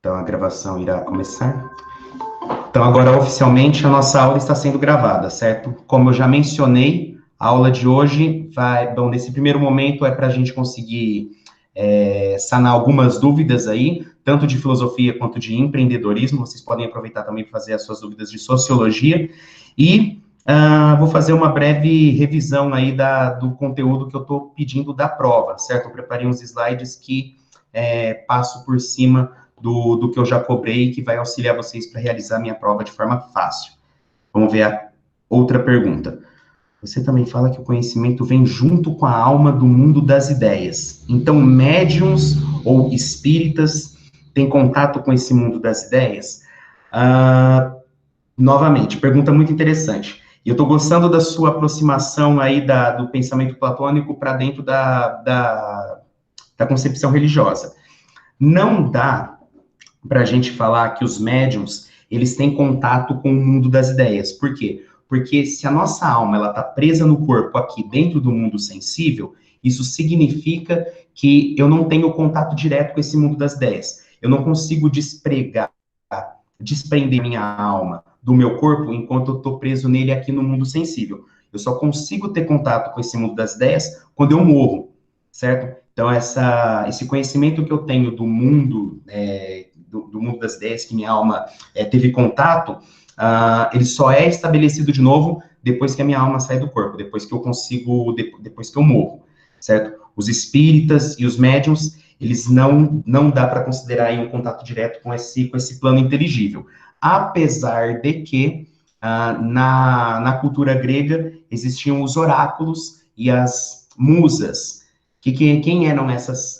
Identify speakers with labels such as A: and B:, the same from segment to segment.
A: Então, a gravação irá começar. Então, agora, oficialmente, a nossa aula está sendo gravada, certo? Como eu já mencionei, a aula de hoje bom, nesse primeiro momento é para a gente conseguir sanar algumas dúvidas aí, tanto de filosofia quanto de empreendedorismo. Vocês podem aproveitar também para fazer as suas dúvidas de sociologia. E vou fazer uma breve revisão aí do conteúdo que eu estou pedindo da prova, certo? Eu preparei uns slides que passo por cima do que eu já cobrei, que vai auxiliar vocês para realizar a minha prova de forma fácil. Vamos ver a outra pergunta. Você também fala que o conhecimento vem junto com a alma do mundo das ideias. Então, médiums ou espíritas têm contato com esse mundo das ideias? Novamente, pergunta muito interessante. E eu estou gostando da sua aproximação aí do pensamento platônico para dentro da concepção religiosa. Não dá para a gente falar que os médiums, eles têm contato com o mundo das ideias. Por quê? Porque se a nossa alma, ela está presa no corpo aqui dentro do mundo sensível, isso significa que eu não tenho contato direto com esse mundo das ideias. Eu não consigo desprender minha alma do meu corpo enquanto eu estou preso nele aqui no mundo sensível. Eu só consigo ter contato com esse mundo das ideias quando eu morro, certo? Então, esse conhecimento que eu tenho do mundo, do mundo das ideias, que minha alma teve contato, ele só é estabelecido de novo depois que a minha alma sai do corpo, depois que eu consigo, depois que eu morro, certo? Os espíritas e os médiuns, eles não dá para considerar aí um contato direto com esse plano inteligível. Apesar de que, na cultura grega, existiam os oráculos e as musas. Quem eram essas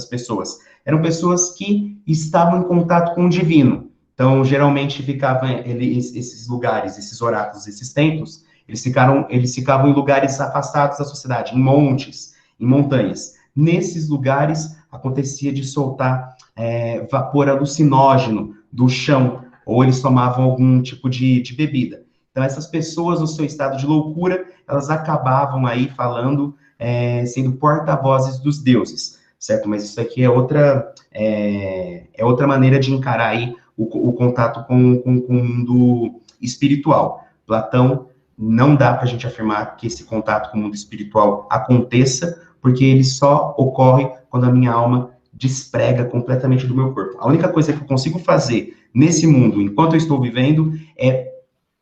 A: pessoas? Eram pessoas que estavam em contato com o divino. Então, geralmente, esses lugares, esses oráculos, esses templos, eles ficavam em lugares afastados da sociedade, em montes, em montanhas. Nesses lugares, acontecia de soltar vapor alucinógeno do chão, ou eles tomavam algum tipo de bebida. Então, essas pessoas, no seu estado de loucura, elas acabavam aí falando, sendo porta-vozes dos deuses, certo? Mas isso aqui é outra maneira de encarar aí o contato com o mundo espiritual. Platão, não dá para a gente afirmar que esse contato com o mundo espiritual aconteça, porque ele só ocorre quando a minha alma desprega completamente do meu corpo. A única coisa que eu consigo fazer nesse mundo, enquanto eu estou vivendo, é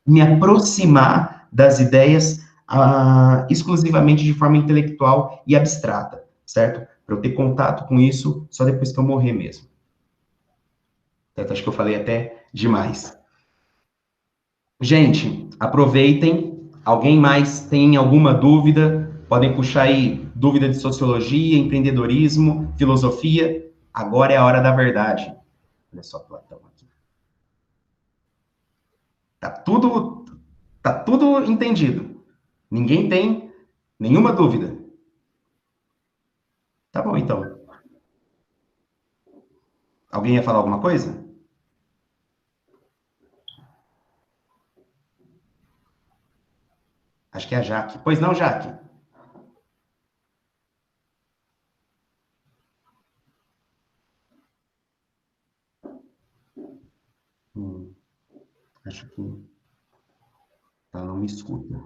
A: me aproximar das ideias exclusivamente de forma intelectual e abstrata, certo? Para eu ter contato com isso só depois que eu morrer mesmo. Certo? Acho que eu falei até demais. Gente, aproveitem. Alguém mais tem alguma dúvida? Podem puxar aí dúvida de sociologia, empreendedorismo, filosofia. Agora é a hora da verdade. Olha só Platão aqui. Tá tudo entendido. Ninguém tem nenhuma dúvida. Tá bom, então. Alguém ia falar alguma coisa? Acho que é a Jaque. Pois não, Jaque? Acho que ela não me escuta.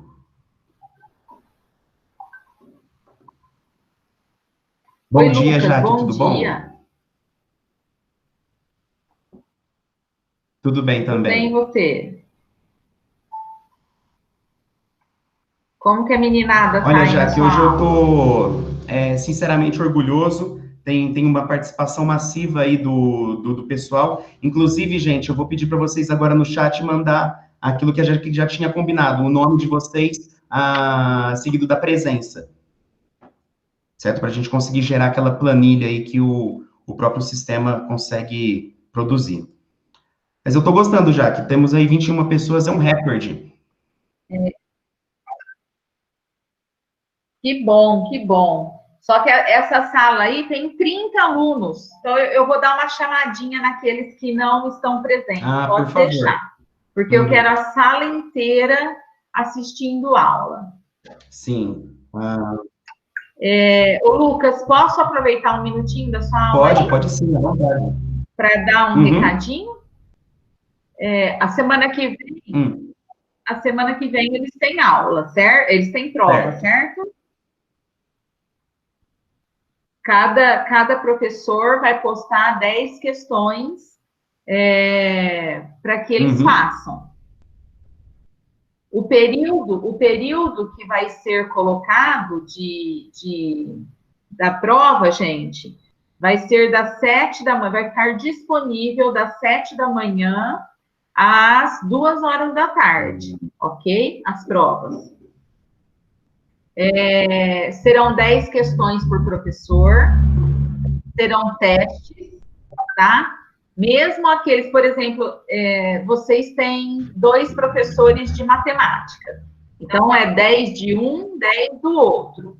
A: Bom dia,
B: Lucas,
A: Jaque,
B: bom
A: tudo
B: dia.
A: bom? Tudo bem
B: Tudo bem, e
A: também.
B: você? Como que a meninada tá
A: Olha,
B: aí na
A: Jaque,
B: sua
A: hoje eu
B: aula?
A: tô sinceramente orgulhoso. Tem uma participação massiva aí do pessoal. Inclusive, gente, eu vou pedir para vocês agora no chat mandar aquilo que a gente já tinha combinado, o nome de vocês, seguido da presença, certo? Para a gente conseguir gerar aquela planilha aí que o próprio sistema consegue produzir. Mas eu estou gostando já, que temos aí 21 pessoas, é um recorde.
B: Que bom, que bom. Só que essa sala aí tem 30 alunos. Então, eu vou dar uma chamadinha naqueles que não estão presentes.
A: Por
B: Pode
A: favor.
B: deixar. Porque eu quero a sala inteira assistindo aula.
A: Sim.
B: Ô, Lucas, posso aproveitar um minutinho da sua aula aí?
A: Pode sim, à vontade.
B: para dar um recadinho. A semana que vem, eles têm aula, certo? Eles têm prova, certo? Cada professor vai postar 10 questões para que eles façam. O período que vai ser colocado da prova, gente, vai ser das 7 da manhã, vai ficar disponível das 7 da manhã às 2 horas da tarde, ok? As provas. Serão 10 questões por professor, serão testes, tá? Mesmo aqueles, por exemplo, vocês têm 2 professores de matemática. Então, 10 de um, 10 do outro.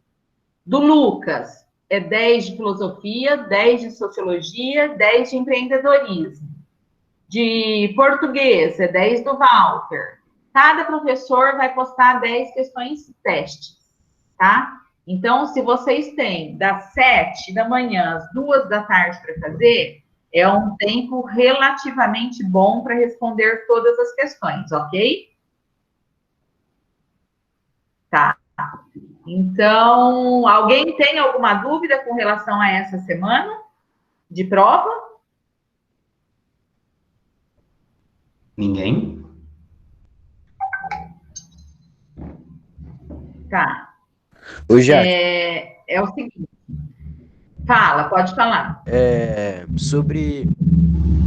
B: Do Lucas, 10 de filosofia, 10 de sociologia, 10 de empreendedorismo. De português, 10 do Walter. Cada professor vai postar 10 questões testes, tá? Então, se vocês têm das 7 da manhã às 2 da tarde para fazer, é um tempo relativamente bom para responder todas as questões, ok? Tá. Então, alguém tem alguma dúvida com relação a essa semana de prova?
A: Ninguém?
B: Tá.
C: Hoje
B: é o seguinte. Fala, pode falar.
C: Sobre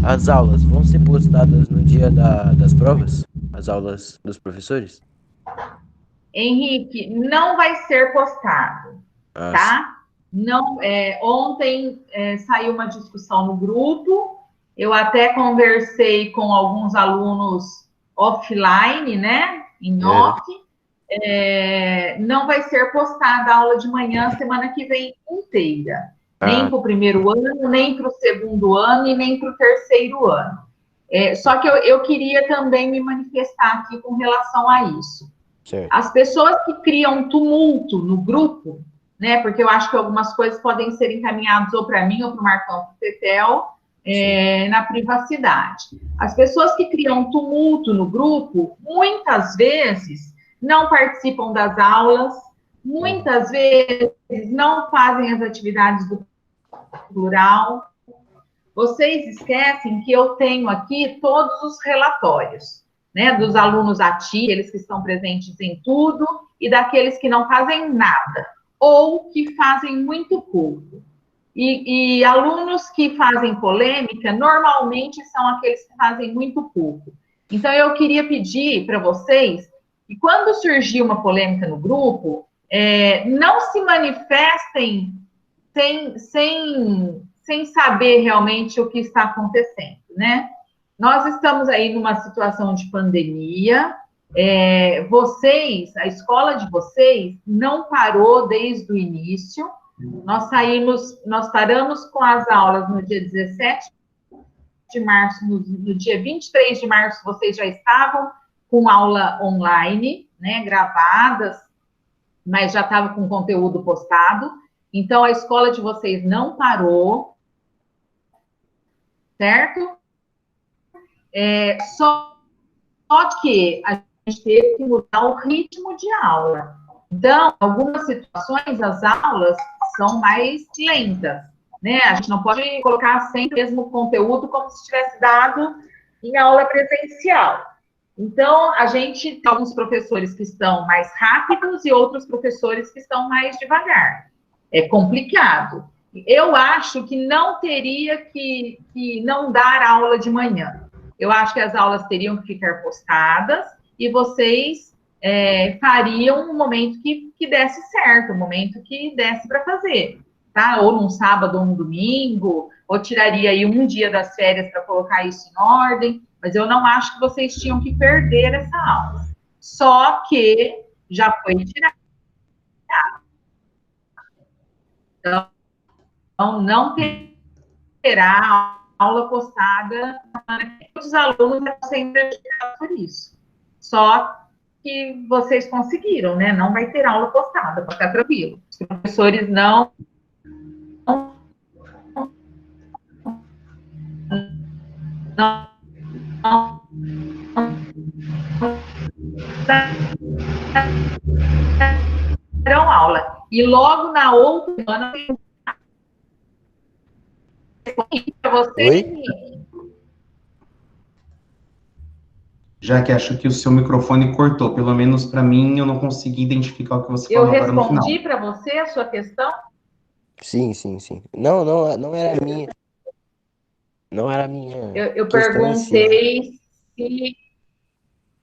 C: as aulas, vão ser postadas no dia das provas? As aulas dos professores?
B: Henrique, não vai ser postado, tá? Não, ontem saiu uma discussão no grupo, eu até conversei com alguns alunos offline, né? Em off. Não vai ser postada a aula de manhã semana que vem inteira. Nem para o primeiro ano, nem para o segundo ano e nem para o terceiro ano. Só que eu queria também me manifestar aqui com relação a isso.
C: Certo.
B: As pessoas que criam tumulto no grupo, né? Porque eu acho que algumas coisas podem ser encaminhadas ou para mim ou para o Marcão ou para o Tetel, na privacidade. As pessoas que criam tumulto no grupo, muitas vezes não participam das aulas, muitas vezes não fazem as atividades do plural. Vocês esquecem que eu tenho aqui todos os relatórios, né, dos alunos ativos, aqueles que estão presentes em tudo, e daqueles que não fazem nada, ou que fazem muito pouco. E alunos que fazem polêmica, normalmente são aqueles que fazem muito pouco. Então, eu queria pedir para vocês que, quando surgir uma polêmica no grupo, não se manifestem sem saber realmente o que está acontecendo, né? Nós estamos aí numa situação de pandemia, a escola de vocês não parou desde o início, nós paramos com as aulas no dia 17 de março, no dia 23 de março vocês já estavam com aula online, né, gravadas, mas já estava com conteúdo postado, então a escola de vocês não parou, certo? Só que a gente teve que mudar o ritmo de aula. Então, em algumas situações, as aulas são mais lentas, né? A gente não pode colocar sempre o mesmo conteúdo como se tivesse dado em aula presencial. Então, a gente tem alguns professores que estão mais rápidos e outros professores que estão mais devagar. É complicado. Eu acho que não teria que não dar aula de manhã. Eu acho que as aulas teriam que ficar postadas e vocês fariam um momento que desse certo, um momento que desse para fazer, tá? Ou num sábado ou num domingo, ou tiraria aí um dia das férias para colocar isso em ordem, mas eu não acho que vocês tinham que perder essa aula. Só que já foi tirada. Então, não terá aula postada, os alunos vão ser prejudicados por isso. Só que vocês conseguiram, né? Não vai ter aula postada, pode ficar tranquilo. Os professores não terão aula. E logo na outra semana para você.
C: Oi?
A: Já que acho que o seu microfone cortou, pelo menos para mim, eu não consegui identificar o que você
B: Eu
A: falou agora no final.
B: respondi para você a sua questão?
C: Sim, sim, sim. Não, não, não era a minha. Não era a minha
B: Eu
C: questão em si.
B: perguntei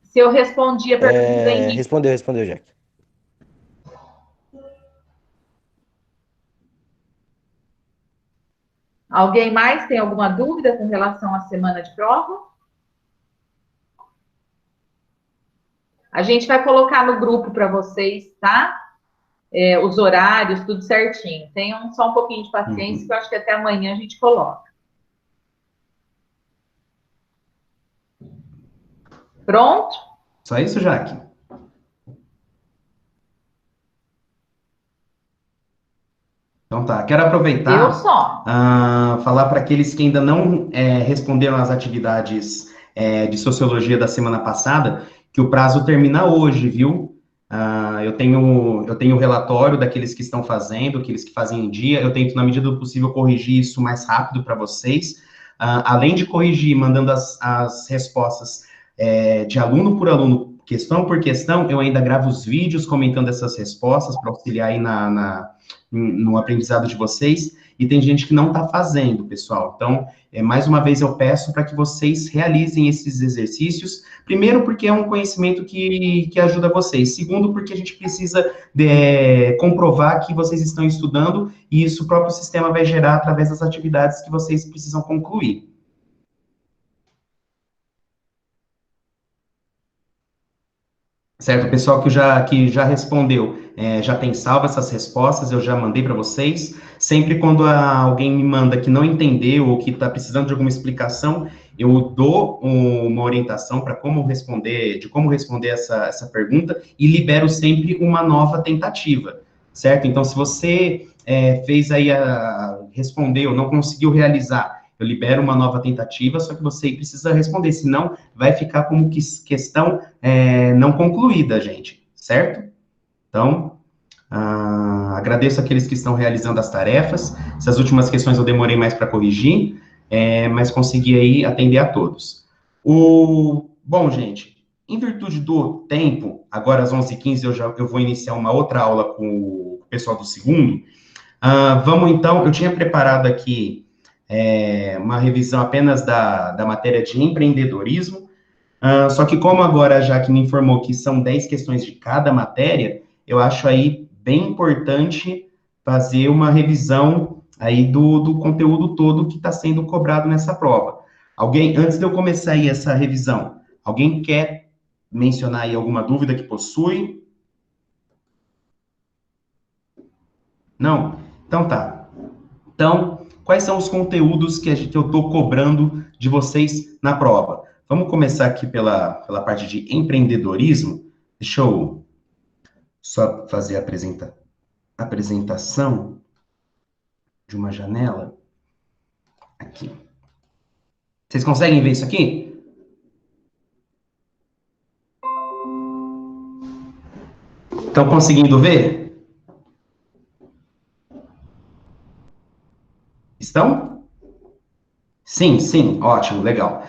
B: se eu respondi a pergunta do Henrique.
C: Respondeu, Jack.
B: Alguém mais tem alguma dúvida com relação à semana de prova? A gente vai colocar no grupo para vocês, tá? Os horários, tudo certinho. Tenham só um pouquinho de paciência, que eu acho que até amanhã a gente coloca. Pronto?
A: Só isso, Jaque? Então tá, quero aproveitar falar para aqueles que ainda não responderam às atividades de sociologia da semana passada, que o prazo termina hoje, viu? Eu tenho o relatório daqueles que estão fazendo, aqueles que fazem em dia, eu tento, na medida do possível, corrigir isso mais rápido para vocês. Além de corrigir, mandando as respostas de aluno por aluno, questão por questão, eu ainda gravo os vídeos comentando essas respostas para auxiliar aí no aprendizado de vocês, e tem gente que não está fazendo, pessoal. Então, mais uma vez eu peço para que vocês realizem esses exercícios, primeiro porque é um conhecimento que ajuda vocês, segundo porque a gente precisa comprovar que vocês estão estudando, e isso o próprio sistema vai gerar através das atividades que vocês precisam concluir. Certo, o pessoal que já respondeu, já tem salvo essas respostas, eu já mandei para vocês. Sempre quando alguém me manda que não entendeu ou que está precisando de alguma explicação, eu dou uma orientação para como responder, essa pergunta, e libero sempre uma nova tentativa, certo? Então, se você fez aí, respondeu, não conseguiu realizar, eu libero uma nova tentativa, só que você precisa responder, senão vai ficar como questão não concluída, gente, certo? Então, agradeço aqueles que estão realizando as tarefas. Essas últimas questões eu demorei mais para corrigir, mas consegui aí atender a todos. Bom, gente, em virtude do tempo, agora às 11h15 eu vou iniciar uma outra aula com o pessoal do segundo. Vamos então, eu tinha preparado aqui uma revisão apenas da matéria de empreendedorismo, só que como agora a Jaque me informou que são 10 questões de cada matéria, eu acho aí bem importante fazer uma revisão aí do conteúdo todo que está sendo cobrado nessa prova. Antes de eu começar aí essa revisão, alguém quer mencionar aí alguma dúvida que possui? Não? Então tá. Então, quais são os conteúdos que eu estou cobrando de vocês na prova? Vamos começar aqui pela parte de empreendedorismo. Deixa eu só fazer a apresentação de uma janela. Aqui. Vocês conseguem ver isso aqui? Estão conseguindo ver? Estão? Sim, ótimo, legal.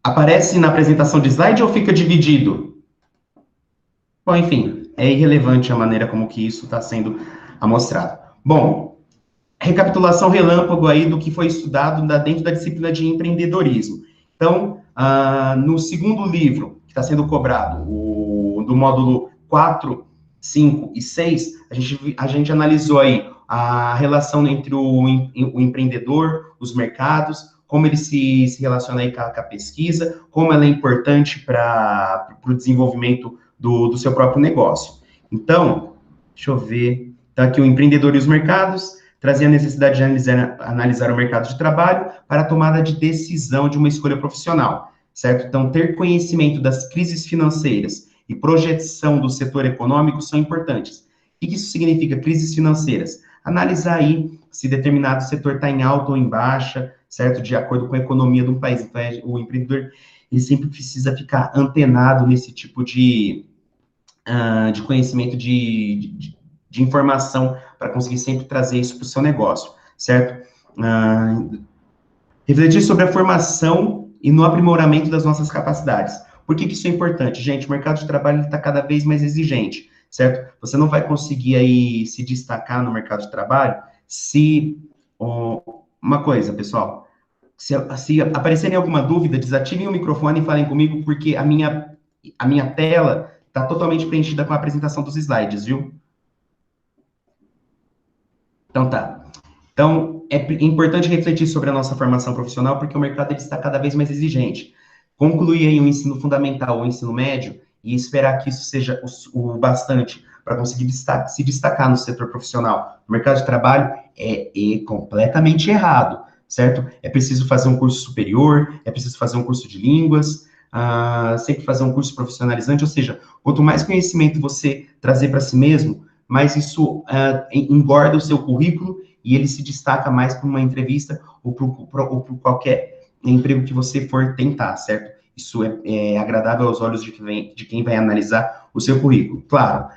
A: Aparece na apresentação de slide ou fica dividido? Bom, enfim, é irrelevante a maneira como que isso está sendo amostrado. Bom, recapitulação relâmpago aí do que foi estudado dentro da disciplina de empreendedorismo. Então, no segundo livro, que está sendo cobrado, do módulo 4, 5 e 6, a gente analisou aí a relação entre o empreendedor, os mercados, como ele se relaciona aí com a pesquisa, como ela é importante para o desenvolvimento do seu próprio negócio. Então, deixa eu ver, tá aqui o empreendedor e os mercados, trazia a necessidade de analisar o mercado de trabalho para a tomada de decisão de uma escolha profissional, certo? Então, ter conhecimento das crises financeiras e projeção do setor econômico são importantes. O que isso significa, crises financeiras? Analisar aí se determinado setor está em alta ou em baixa, certo? De acordo com a economia de um país. Então, o empreendedor, ele sempre precisa ficar antenado nesse tipo de conhecimento, de informação, para conseguir sempre trazer isso para o seu negócio, certo? Refletir sobre a formação e no aprimoramento das nossas capacidades. Por que isso é importante? Gente, o mercado de trabalho está cada vez mais exigente, certo? Você não vai conseguir aí se destacar no mercado de trabalho se... uma coisa, pessoal, se aparecerem alguma dúvida, desativem o microfone e falem comigo, porque a minha tela está totalmente preenchida com a apresentação dos slides, viu? Então tá. Então, é importante refletir sobre a nossa formação profissional, porque o mercado ele está cada vez mais exigente. Concluir aí o ensino fundamental ou ensino médio e esperar que isso seja o bastante para conseguir se destacar no setor profissional. No mercado de trabalho é completamente errado, certo? É preciso fazer um curso superior, é preciso fazer um curso de línguas, sempre fazer um curso profissionalizante, ou seja, quanto mais conhecimento você trazer para si mesmo, mais isso engorda o seu currículo e ele se destaca mais para uma entrevista ou por qualquer emprego que você for tentar, certo? Isso é agradável aos olhos de quem vai analisar o seu currículo. Claro,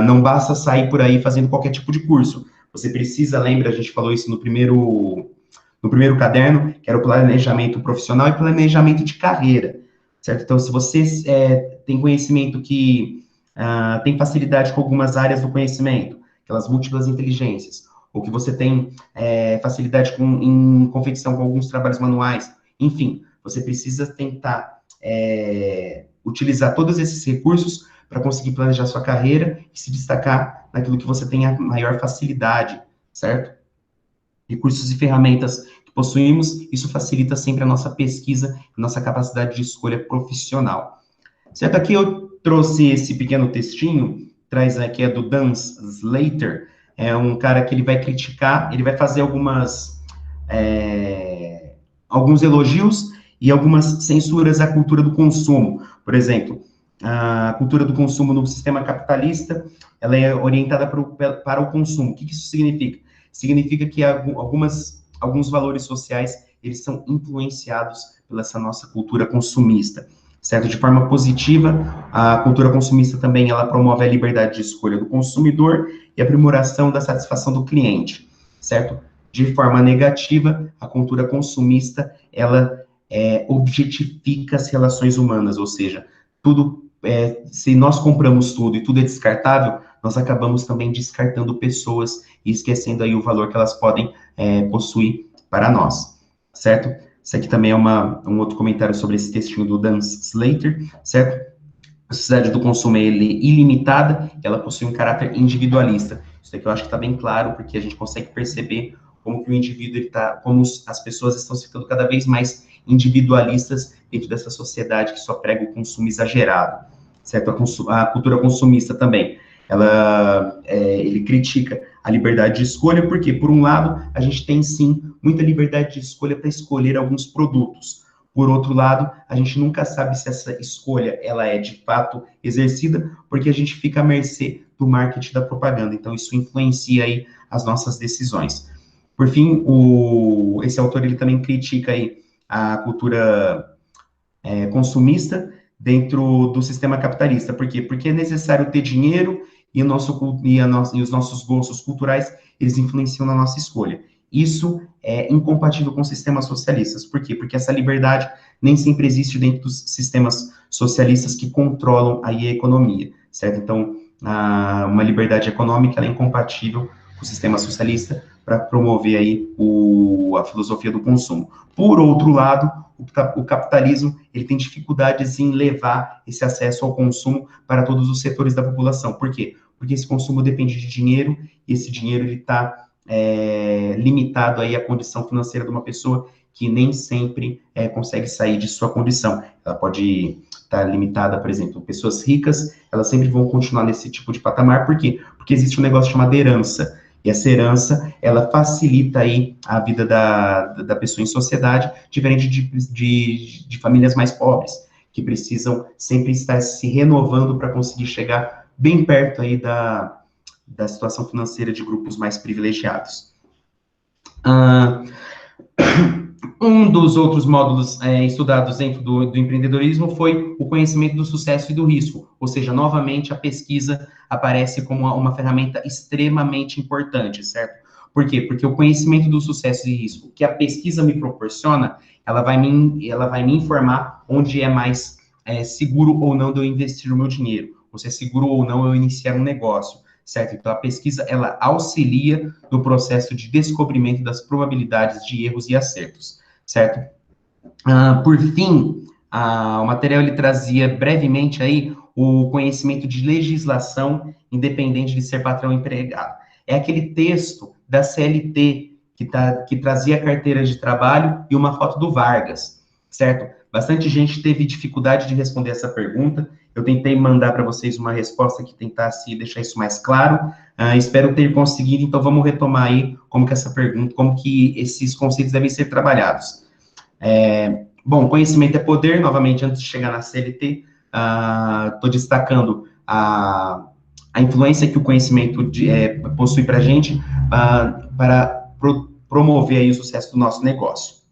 A: não basta sair por aí fazendo qualquer tipo de curso. Você precisa, lembra, a gente falou isso no primeiro caderno, que era o planejamento profissional e planejamento de carreira, certo? Então, se você tem conhecimento que tem facilidade com algumas áreas do conhecimento, aquelas múltiplas inteligências, ou que você tem facilidade em confecção com alguns trabalhos manuais, enfim, você precisa tentar utilizar todos esses recursos para conseguir planejar sua carreira e se destacar naquilo que você tem a maior facilidade, certo? Recursos e ferramentas que possuímos, isso facilita sempre a nossa pesquisa, a nossa capacidade de escolha profissional. Certo? Aqui eu trouxe esse pequeno textinho, traz aqui é do Dan Slater, é um cara que ele vai criticar, ele vai fazer alguns elogios e algumas censuras à cultura do consumo. Por exemplo, a cultura do consumo no sistema capitalista, ela é orientada para o consumo. O que isso significa? Significa que alguns valores sociais, eles são influenciados pela essa nossa cultura consumista, certo? De forma positiva, a cultura consumista também, ela promove a liberdade de escolha do consumidor e a aprimoração da satisfação do cliente, certo? De forma negativa, a cultura consumista, ela objetifica as relações humanas, ou seja, se nós compramos tudo e tudo é descartável, nós acabamos também descartando pessoas e esquecendo aí o valor que elas podem possuir para nós, certo? Isso aqui também é um outro comentário sobre esse textinho do Dan Slater, certo? A sociedade do consumo é ilimitada, ela possui um caráter individualista. Isso aqui eu acho que está bem claro, porque a gente consegue perceber como que o indivíduo como as pessoas estão ficando cada vez mais individualistas dentro dessa sociedade que só prega o consumo exagerado, certo? A cultura consumista também, ele critica a liberdade de escolha, porque, por um lado, a gente tem, sim, muita liberdade de escolha para escolher alguns produtos. Por outro lado, a gente nunca sabe se essa escolha, ela é, de fato, exercida, porque a gente fica à mercê do marketing da propaganda. Então, isso influencia aí as nossas decisões. Por fim, esse autor, ele também critica aí a cultura consumista dentro do sistema capitalista. Por quê? Porque é necessário ter dinheiro e os nossos gostos culturais, eles influenciam na nossa escolha. Isso é incompatível com sistemas socialistas. Por quê? Porque essa liberdade nem sempre existe dentro dos sistemas socialistas que controlam aí a economia, certo? Então, uma liberdade econômica, ela é incompatível com o sistema socialista para promover aí a filosofia do consumo. Por outro lado, o capitalismo, ele tem dificuldades em levar esse acesso ao consumo para todos os setores da população. Por quê? Porque esse consumo depende de dinheiro, e esse dinheiro está limitado aí à condição financeira de uma pessoa que nem sempre consegue sair de sua condição. Ela pode estar limitada, por exemplo, pessoas ricas, elas sempre vão continuar nesse tipo de patamar. Por quê? Porque existe um negócio chamado herança. E essa herança, ela facilita aí a vida da pessoa em sociedade, diferente de famílias mais pobres, que precisam sempre estar se renovando para conseguir chegar bem perto aí da situação financeira de grupos mais privilegiados. Um dos outros módulos estudados dentro do empreendedorismo foi o conhecimento do sucesso e do risco, ou seja, novamente a pesquisa aparece como uma ferramenta extremamente importante, certo? Por quê? Porque o conhecimento do sucesso e risco que a pesquisa me proporciona, ela vai me informar onde é mais seguro ou não de eu investir o meu dinheiro, ou se é seguro ou não eu iniciar um negócio, certo? Então, a pesquisa, ela auxilia no processo de descobrimento das probabilidades de erros e acertos, certo? Por fim, o material, ele trazia brevemente aí o conhecimento de legislação independente de ser patrão ou empregado. É aquele texto da CLT que trazia a carteira de trabalho e uma foto do Vargas, certo? Bastante gente teve dificuldade de responder essa pergunta. Eu tentei mandar para vocês uma resposta que tentasse deixar isso mais claro. Espero ter conseguido, então vamos retomar aí como que essa pergunta, como que esses conceitos devem ser trabalhados. Bom, conhecimento é poder, novamente, antes de chegar na CLT, estou destacando a influência que o conhecimento possui para a gente para promover aí o sucesso do nosso negócio.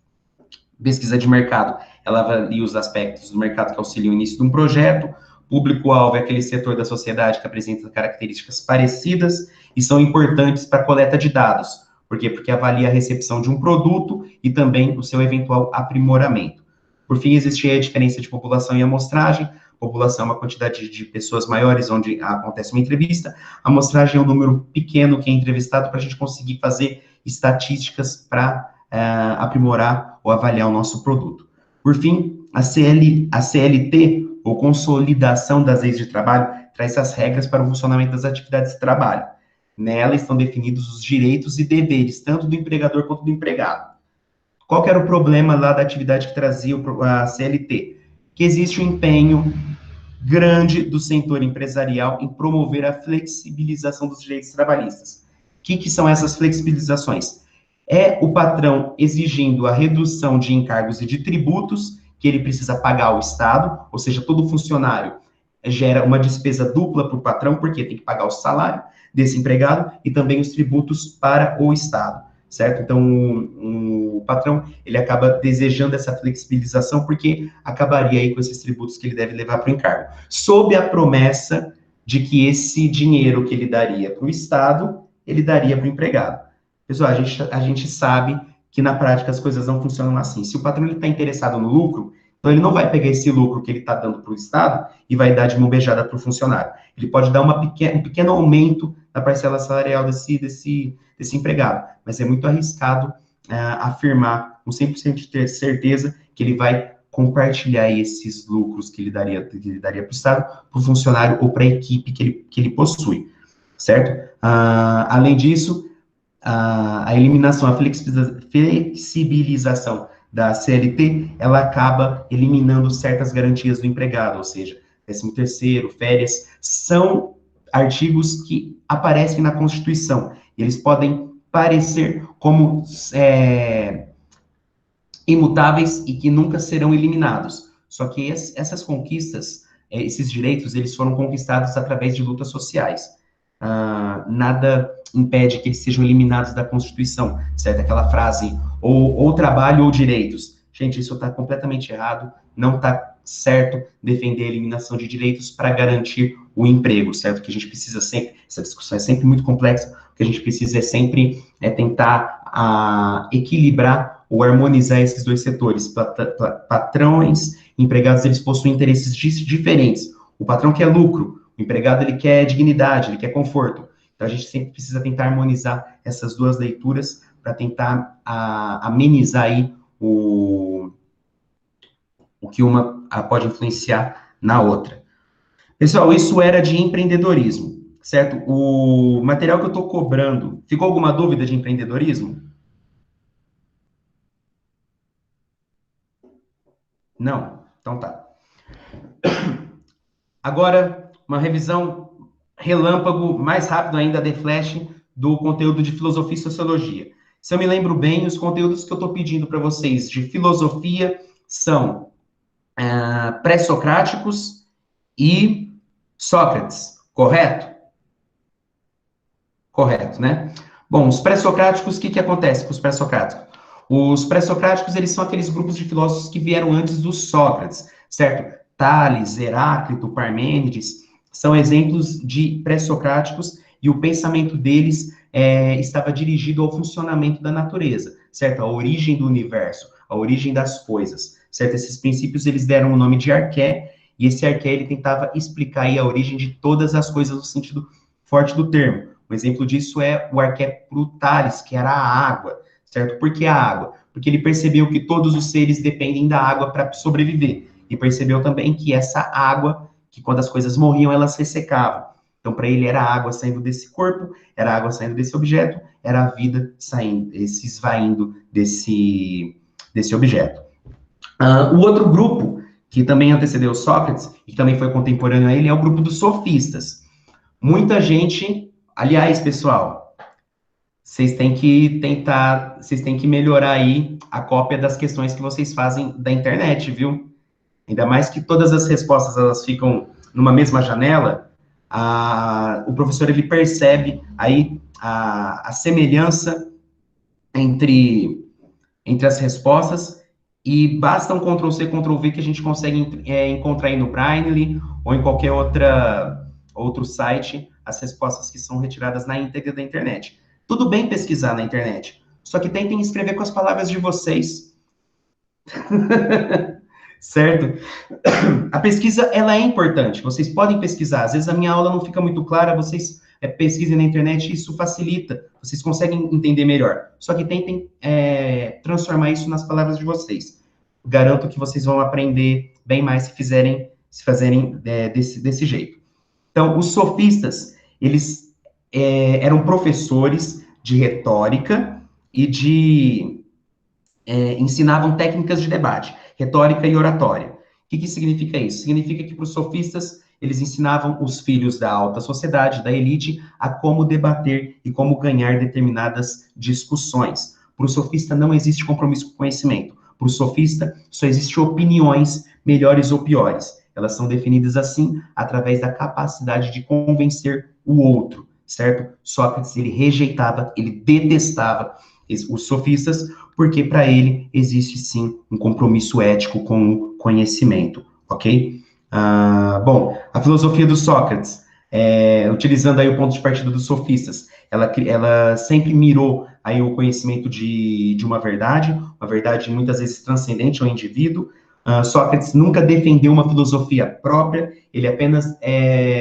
A: Pesquisa de mercado, ela avalia os aspectos do mercado que auxiliam o início de um projeto. Público-alvo é aquele setor da sociedade que apresenta características parecidas e são importantes para a coleta de dados. Por quê? Porque avalia a recepção de um produto e também o seu eventual aprimoramento. Por fim, existe a diferença de população e amostragem. População é uma quantidade de pessoas maiores onde acontece uma entrevista. A amostragem é um número pequeno que é entrevistado para a gente conseguir fazer estatísticas para aprimorar ou avaliar o nosso produto. Por fim, a CLT, ou Consolidação das Leis de Trabalho, traz as regras para o funcionamento das atividades de trabalho. Nela estão definidos os direitos e deveres, tanto do empregador quanto do empregado. Qual que era o problema lá da atividade que trazia a CLT? Que existe um empenho grande do setor empresarial em promover a flexibilização dos direitos trabalhistas. O que são essas flexibilizações? É o patrão exigindo a redução de encargos e de tributos que ele precisa pagar ao Estado, ou seja, todo funcionário gera uma despesa dupla para o patrão, porque tem que pagar o salário desse empregado e também os tributos para o Estado, certo? Então, o patrão, ele acaba desejando essa flexibilização porque acabaria aí com esses tributos que ele deve levar para o encargo, sob a promessa de que esse dinheiro que ele daria para o Estado, ele daria para o empregado. Pessoal, a gente sabe que na prática as coisas não funcionam assim. Se o patrão está interessado no lucro, então ele não vai pegar esse lucro que ele está dando para o Estado e vai dar de mão beijada para o funcionário. Ele pode dar um pequeno aumento na parcela salarial desse empregado, mas é muito arriscado afirmar com 100% de certeza que ele vai compartilhar esses lucros que ele daria para o Estado, para o funcionário ou para a equipe que ele possui, certo? Além disso, a eliminação, a flexibilização da CLT, ela acaba eliminando certas garantias do empregado, ou seja, 13º, férias, são artigos que aparecem na Constituição. Eles podem parecer como imutáveis e que nunca serão eliminados. Só que essas conquistas, esses direitos, eles foram conquistados através de lutas sociais. Nada impede que eles sejam eliminados da Constituição, certo? Aquela frase, ou trabalho ou direitos. Gente, isso está completamente errado, não está certo defender a eliminação de direitos para garantir o emprego, certo? Que a gente precisa sempre, essa discussão é sempre muito complexa, o que a gente precisa é sempre tentar equilibrar ou harmonizar esses dois setores. Patrões, empregados, eles possuem interesses diferentes. O patrão quer lucro, o empregado, ele quer dignidade, ele quer conforto. Então, a gente sempre precisa tentar harmonizar essas duas leituras para tentar amenizar aí o que uma pode influenciar na outra. Pessoal, isso era de empreendedorismo, certo? O material que eu estou cobrando, ficou alguma dúvida de empreendedorismo? Não? Então tá. Agora, uma revisão relâmpago, mais rápido ainda, de flash, do conteúdo de filosofia e sociologia. Se eu me lembro bem, os conteúdos que eu estou pedindo para vocês de filosofia são pré-socráticos e Sócrates, correto? Correto, né? Bom, os pré-socráticos, o que acontece com os pré-socráticos? Os pré-socráticos, eles são aqueles grupos de filósofos que vieram antes dos Sócrates, certo? Tales, Heráclito, Parmênides, são exemplos de pré-socráticos e o pensamento deles estava dirigido ao funcionamento da natureza, certo? A origem do universo, a origem das coisas, certo? Esses princípios, eles deram o nome de arqué, e esse arqué, ele tentava explicar aí a origem de todas as coisas no sentido forte do termo. Um exemplo disso é o arqué pro Tales, que era a água, certo? Por que a água? Porque ele percebeu que todos os seres dependem da água para sobreviver, e percebeu também que essa água, que quando as coisas morriam, elas ressecavam. Então, para ele, era a água saindo desse corpo, era a água saindo desse objeto, era a vida saindo, se esvaindo desse objeto. O outro grupo, que também antecedeu Sócrates, e também foi contemporâneo a ele, é o grupo dos sofistas. Muita gente, aliás, pessoal, vocês têm que melhorar aí a cópia das questões que vocês fazem da internet, viu? Ainda mais que todas as respostas, elas ficam numa mesma janela, o professor, ele percebe aí a semelhança entre as respostas, e basta um Ctrl+C, Ctrl+V que a gente consegue encontrar aí no Brainly ou em qualquer outro site as respostas que são retiradas na íntegra da internet. Tudo bem pesquisar na internet, só que tentem escrever com as palavras de vocês. Certo? A pesquisa, ela é importante, vocês podem pesquisar, às vezes a minha aula não fica muito clara, vocês pesquisem na internet, isso facilita, vocês conseguem entender melhor, só que tentem transformar isso nas palavras de vocês. Garanto que vocês vão aprender bem mais se fazerem desse jeito. Então, os sofistas, eles eram professores de retórica e ensinavam técnicas de debate, retórica e oratória. O que significa isso? Significa que para os sofistas, eles ensinavam os filhos da alta sociedade, da elite, a como debater e como ganhar determinadas discussões. Para o sofista não existe compromisso com o conhecimento. Para o sofista só existem opiniões, melhores ou piores. Elas são definidas assim, através da capacidade de convencer o outro, certo? Sócrates, ele rejeitava, ele detestava os sofistas, porque para ele existe sim um compromisso ético com o conhecimento, ok? Bom, a filosofia do Sócrates, utilizando aí o ponto de partida dos sofistas, ela sempre mirou aí o conhecimento de uma verdade muitas vezes transcendente ao indivíduo. Sócrates nunca defendeu uma filosofia própria, ele apenas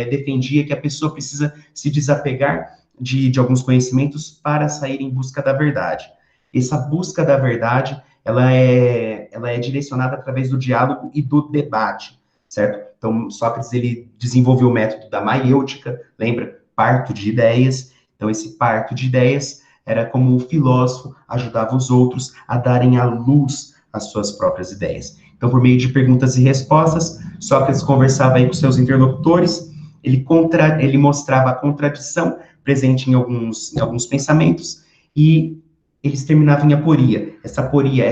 A: defendia que a pessoa precisa se desapegar de alguns conhecimentos para sair em busca da verdade. Essa busca da verdade, ela é direcionada através do diálogo e do debate, certo? Então, Sócrates, ele desenvolveu o método da maiêutica, lembra? Parto de ideias. Então, esse parto de ideias era como o filósofo ajudava os outros a darem à luz as suas próprias ideias. Então, por meio de perguntas e respostas, Sócrates conversava aí com seus interlocutores, ele mostrava a contradição presente em alguns pensamentos, e eles terminavam em aporia. Essa aporia,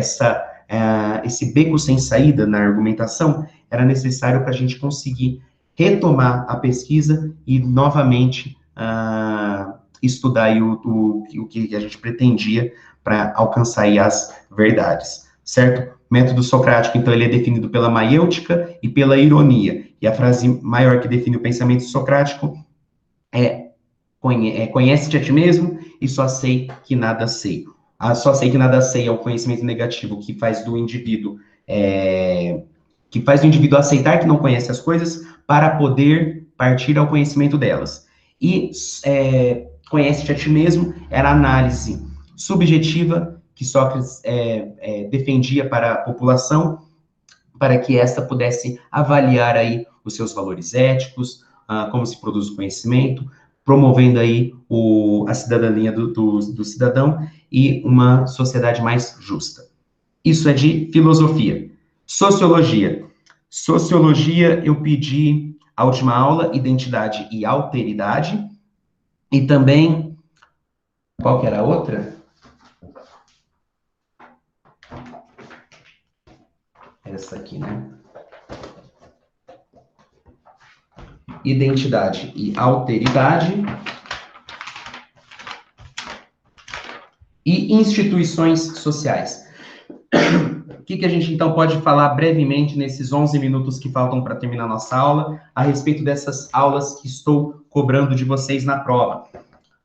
A: esse beco sem saída na argumentação, era necessário para a gente conseguir retomar a pesquisa e, novamente, estudar aí o que a gente pretendia para alcançar aí as verdades, certo? O método socrático, então, ele é definido pela maiêutica e pela ironia. E a frase maior que define o pensamento socrático é: conhece-te a ti mesmo e só sei que nada sei. Só sei que nada sei é o conhecimento negativo que faz do indivíduo aceitar que não conhece as coisas para poder partir ao conhecimento delas. E conhece-te a ti mesmo era a análise subjetiva que Sócrates defendia para a população, para que esta pudesse avaliar aí os seus valores éticos, como se produz o conhecimento, promovendo aí a cidadania do cidadão e uma sociedade mais justa. Isso é de filosofia. Sociologia. Sociologia, eu pedi a última aula, identidade e alteridade, e também, qual que era a outra? Essa aqui, né? Identidade e alteridade. E instituições sociais. que a gente, então, pode falar brevemente nesses 11 minutos que faltam para terminar a nossa aula, a respeito dessas aulas que estou cobrando de vocês na prova?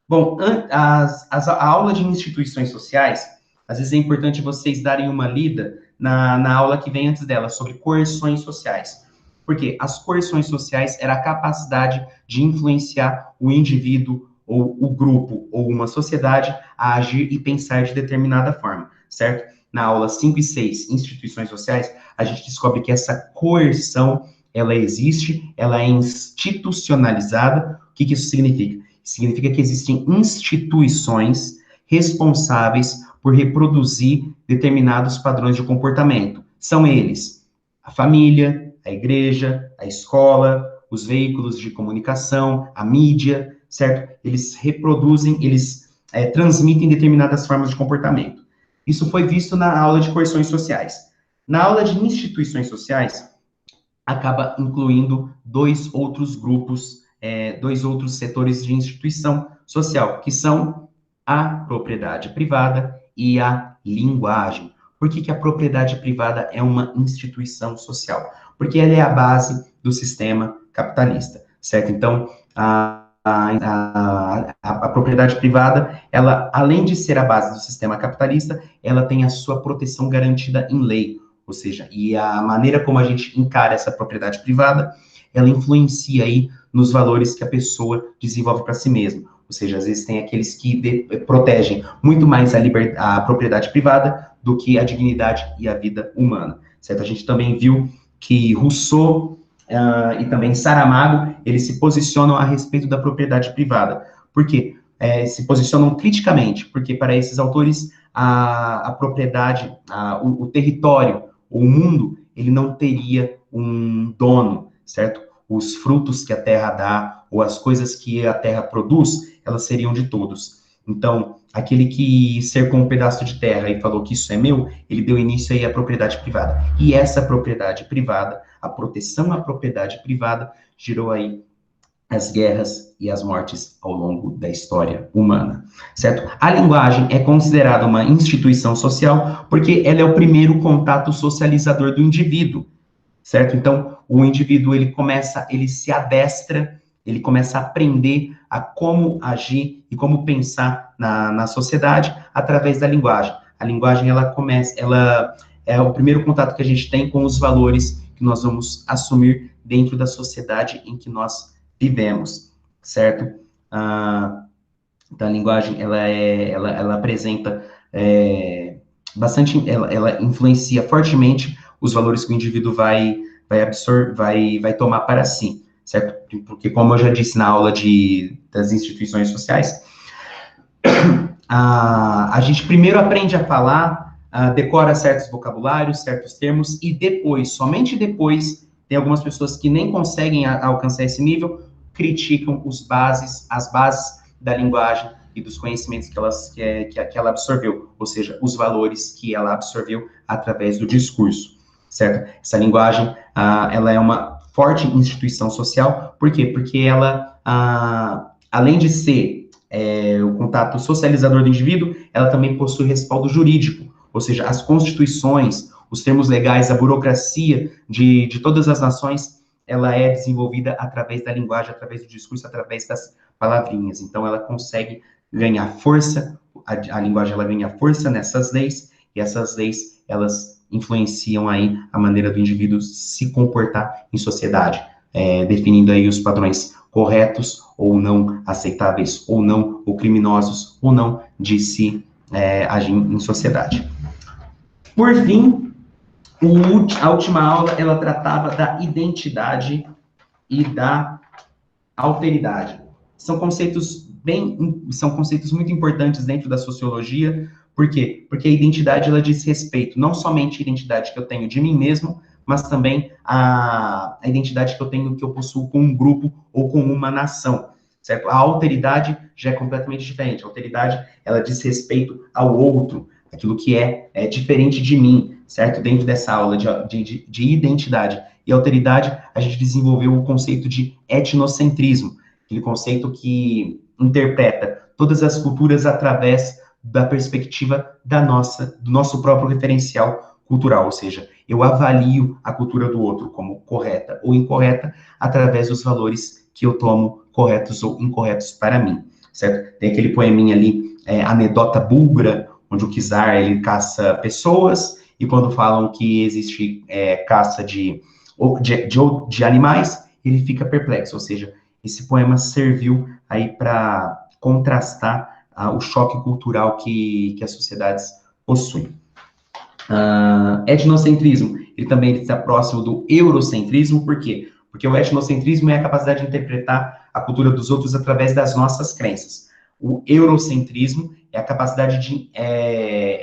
A: Bom, a aula de instituições sociais, às vezes é importante vocês darem uma lida na aula que vem antes dela, sobre coerções sociais. Porque as coerções sociais era a capacidade de influenciar o indivíduo, ou o grupo, ou uma sociedade, a agir e pensar de determinada forma, certo? Na aula 5 e 6, instituições sociais, a gente descobre que essa coerção, ela existe, ela é institucionalizada. O que isso significa? Significa que existem instituições responsáveis por reproduzir determinados padrões de comportamento. São eles: a família, a igreja, a escola, os veículos de comunicação, a mídia, certo? Eles reproduzem, eles transmitem determinadas formas de comportamento. Isso foi visto na aula de coerções sociais. Na aula de instituições sociais, acaba incluindo dois outros grupos, dois outros setores de instituição social, que são a propriedade privada e a linguagem. Por que a propriedade privada é uma instituição social? Porque ela é a base do sistema capitalista, certo? Então, a propriedade privada, ela, além de ser a base do sistema capitalista, ela tem a sua proteção garantida em lei, ou seja, e a maneira como a gente encara essa propriedade privada, ela influencia aí nos valores que a pessoa desenvolve para si mesma. Ou seja, às vezes tem aqueles que protegem muito mais a propriedade privada do que a dignidade e a vida humana, certo? A gente também viu que Rousseau e também Saramago, eles se posicionam a respeito da propriedade privada. Por quê? Se posicionam criticamente, porque para esses autores a propriedade, o território, o mundo, ele não teria um dono, certo? Os frutos que a terra dá, ou as coisas que a terra produz, elas seriam de todos. Então, aquele que cercou um pedaço de terra e falou que isso é meu, ele deu início aí à propriedade privada. E essa propriedade privada, a proteção à propriedade privada, gerou aí as guerras e as mortes ao longo da história humana, certo? A linguagem é considerada uma instituição social porque ela é o primeiro contato socializador do indivíduo, certo? Então, o indivíduo, ele se adestra, ele começa a aprender a como agir e como pensar na sociedade através da linguagem. A linguagem, ela é o primeiro contato que a gente tem com os valores que nós vamos assumir dentro da sociedade em que nós vivemos, certo? Então, a linguagem, ela apresenta bastante, ela influencia fortemente os valores que o indivíduo vai tomar para si, certo? Porque, como eu já disse na aula das instituições sociais, a gente primeiro aprende a falar, decora certos vocabulários, certos termos, e depois, somente depois, tem algumas pessoas que nem conseguem alcançar esse nível, criticam as bases da linguagem e dos conhecimentos que ela absorveu, ou seja, os valores que ela absorveu através do discurso, certo? Essa linguagem, ela é uma forte instituição social, por quê? Porque ela, além de ser o contato socializador do indivíduo, ela também possui respaldo jurídico, ou seja, as constituições, os termos legais, a burocracia de todas as nações, ela é desenvolvida através da linguagem, através do discurso, através das palavrinhas. Então, ela consegue ganhar força, a linguagem, ela ganha força nessas leis, e essas leis, elas influenciam aí a maneira do indivíduo se comportar em sociedade, definindo aí os padrões corretos ou não, aceitáveis ou não, ou criminosos ou não, de se agir em sociedade. Por fim, a última aula, ela tratava da identidade e da alteridade. São conceitos muito importantes dentro da sociologia. Por quê? Porque a identidade, ela diz respeito, não somente a identidade que eu tenho de mim mesmo, mas também a identidade que eu possuo com um grupo ou com uma nação, certo? A alteridade já é completamente diferente. A alteridade, ela diz respeito ao outro, aquilo que é diferente de mim, certo? Dentro dessa aula de identidade e alteridade, a gente desenvolveu o conceito de etnocentrismo, aquele conceito que interpreta todas as culturas através da perspectiva do nosso próprio referencial cultural, ou seja, eu avalio a cultura do outro como correta ou incorreta através dos valores que eu tomo corretos ou incorretos para mim, certo? Tem aquele poeminha ali, Anedota Búlgara, onde o czar, ele caça pessoas, e quando falam que existe caça de animais, ele fica perplexo, ou seja, esse poema serviu aí para contrastar o choque cultural que as sociedades possuem. Etnocentrismo, ele também está próximo do eurocentrismo, por quê? Porque o etnocentrismo é a capacidade de interpretar a cultura dos outros através das nossas crenças. O eurocentrismo é a capacidade de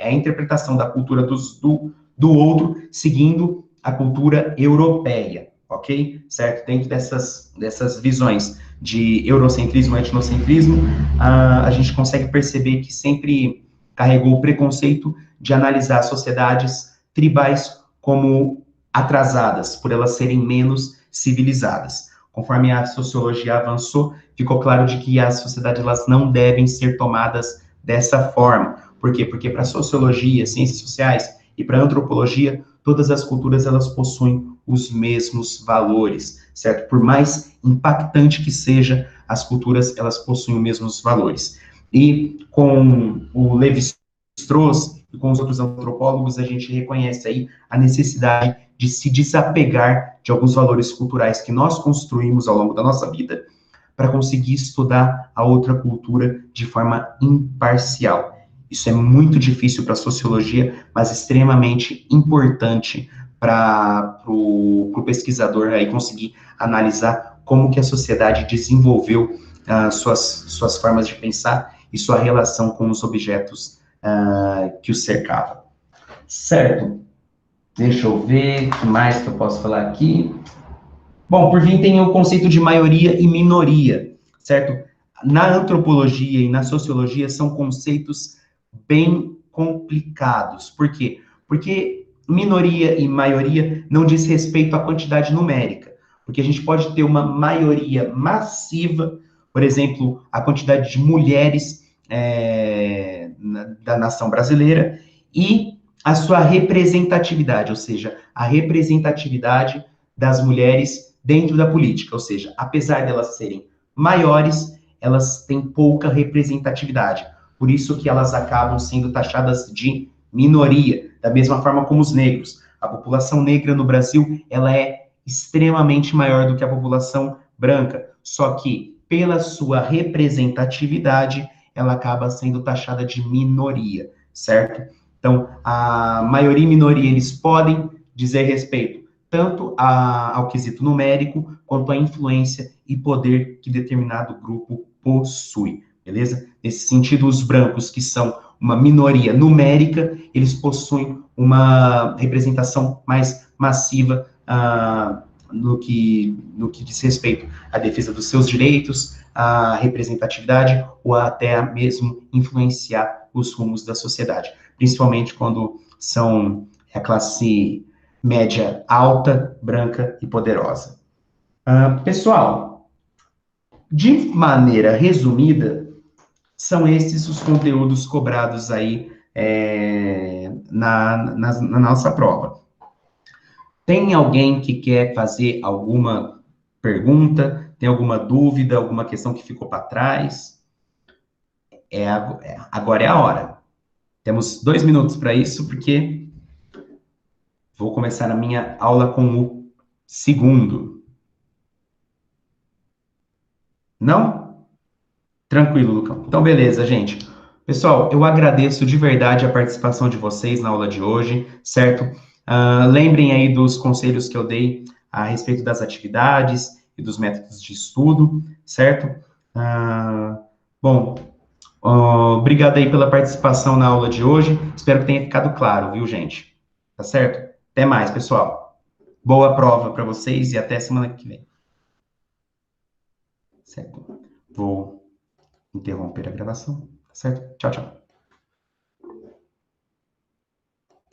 A: a interpretação da cultura do outro seguindo a cultura europeia, ok? Certo? Dentro dessas visões de eurocentrismo e etnocentrismo, a gente consegue perceber que sempre carregou o preconceito de analisar sociedades tribais como atrasadas, por elas serem menos civilizadas. Conforme a sociologia avançou, ficou claro de que as sociedades elas não devem ser tomadas dessa forma. Por quê? Porque para a sociologia, ciências sociais e para a antropologia, todas as culturas elas possuem os mesmos valores, certo? Por mais impactante que seja, as culturas elas possuem os mesmos valores. E com o Levi-Strauss e com os outros antropólogos, a gente reconhece aí a necessidade de se desapegar de alguns valores culturais que nós construímos ao longo da nossa vida para conseguir estudar a outra cultura de forma imparcial. Isso é muito difícil para a sociologia, mas extremamente importante para o pesquisador aí conseguir analisar como que a sociedade desenvolveu suas formas de pensar e sua relação com os objetos que o cercavam. Certo? Deixa eu ver o que mais que eu posso falar aqui. Bom, por fim, tem o conceito de maioria e minoria, certo? Na antropologia e na sociologia são conceitos bem complicados. Por quê? Porque minoria e maioria não diz respeito à quantidade numérica. Porque a gente pode ter uma maioria massiva, por exemplo, a quantidade de mulheres da nação brasileira, e a sua representatividade, ou seja, a representatividade das mulheres dentro da política, ou seja, apesar de elas serem maiores, elas têm pouca representatividade, por isso que elas acabam sendo taxadas de minoria, da mesma forma como os negros. A população negra no Brasil, ela é extremamente maior do que a população branca, só que pela sua representatividade, ela acaba sendo taxada de minoria, certo? Então, a maioria e minoria, eles podem dizer respeito tanto ao quesito numérico, quanto à influência e poder que determinado grupo possui, beleza? Nesse sentido, os brancos, que são uma minoria numérica, eles possuem uma representação mais massiva no que diz respeito à defesa dos seus direitos, à representatividade, ou até mesmo influenciar os rumos da sociedade, principalmente quando são a classe média alta, branca e poderosa. Pessoal, de maneira resumida, são esses os conteúdos cobrados aí na nossa prova. Tem alguém que quer fazer alguma pergunta? Tem alguma dúvida, alguma questão que ficou para trás? Agora é a hora. Temos 2 minutos para isso, porque vou começar a minha aula com o segundo. Não? Tranquilo, Lucão. Então, beleza, gente. Pessoal, eu agradeço de verdade a participação de vocês na aula de hoje, certo? Lembrem aí dos conselhos que eu dei a respeito das atividades e dos métodos de estudo, certo? Bom, obrigado aí pela participação na aula de hoje. Espero que tenha ficado claro, viu, gente? Tá certo? Até mais, pessoal. Boa prova para vocês e até semana que vem. Certo? Vou interromper a gravação, tá certo? Tchau, tchau.